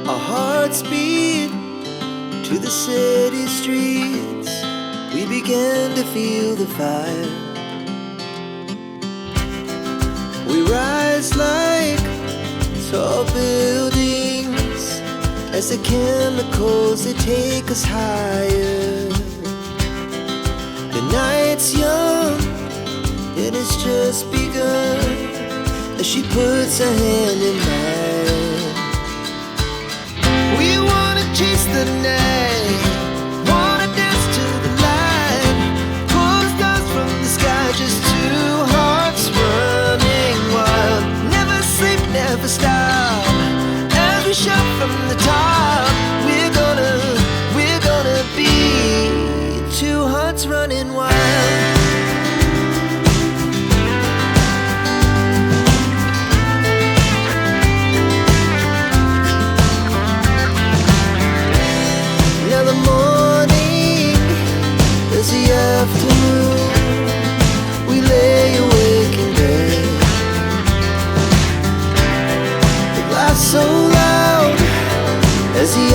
Our hearts beat to the city streets. We began to feel the fire. We rise like tall buildings as the chemicals, they take us higher. The night's young and it's just begun as she puts her hand in mine. We wanna chase the night, wanna dance to the light, pull the stars from the sky, just two hearts running wild. Never sleep, never stop, as we shout from the top. We're gonna be two hearts running wild. Now the morning is the afternoon. We lay awake in bed. The laughs so loud as the